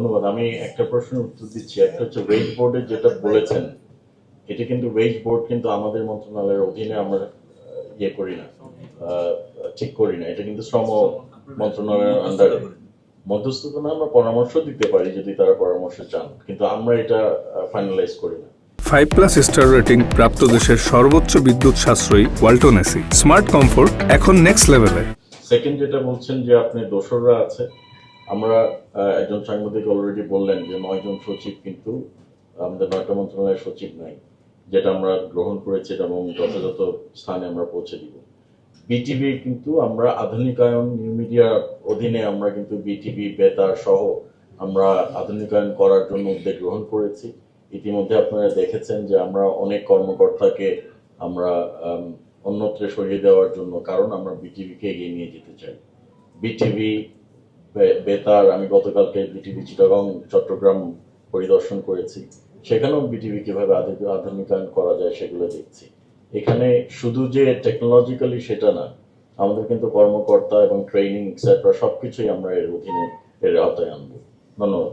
ধন্যবাদ। আমি একটা প্রশ্নের উত্তর দিচ্ছি। একটা হচ্ছে ওয়েজ বোর্ডে যেটা বলেছেন, এটা কিন্তু ওয়েজ বোর্ড কিন্তু আমাদের মন্ত্রণালয়ের অধীনে আমরা ইয়ে করি না, ঠিক করি না। এটা কিন্তু শ্রম মন্ত্রণালয়ের আন্ডারে মধ্যস্থতা না, আমরা পরামর্শ দিতে পারি যদি তারা পরামর্শ চান, কিন্তু আমরা এটা ফাইনালাইজ করি না। 5+ স্টার রেটিং প্রাপ্ত দেশের সর্বোচ্চ বিদ্যুৎ সাশ্রয়ী ওয়ালটন এসি। স্মার্ট কমফোর্ট এখন নেক্সট লেভেলে। সেকেন্ড যেটা বলছেন যে আপনি দোসররা আছে, আমরা একজন সাংবাদিক অলরেডি বললেন যে 9 জন সচিব কিন্তু আমাদের 9টা মন্ত্রণালয়ের সচিব নাই, যেটা আমরা গ্রহণ করেছি এবং যথাযথ স্থানে আমরা পৌঁছে দিব। বিটিভি কিন্তু আমরা আধুনিকায়ন নিউ মিডিয়ার অধীনে আমরা কিন্তু বিটিভি বেতার সহ আমরা আধুনিকায়ন করার জন্য উদ্যোগ গ্রহণ করেছি। ইতিমধ্যে আপনারা দেখেছেন যে আমরা অনেক কর্মকর্তাকে আমরা অন্যত্রে সরিয়ে দেওয়ার জন্য, কারণ আমরা বিটিভিকে এগিয়ে নিয়ে যেতে চাই। বিটিভি বেতার, আমি গতকালকে বিটিভি চিটাগং চট্টগ্রাম পরিদর্শন করেছি, সেখানেও বিটিভি কিভাবে আধুনিকায়ন করা যায় সেগুলো দেখছি। এখানে শুধু যে টেকনোলজিক্যালি সেটা না, আমাদের কিন্তু কর্মকর্তা এবং ট্রেনিং এক্সেট্রা সবকিছুই আমরা এর অধীনে এর আওতায় আনবো। ধন্যবাদ।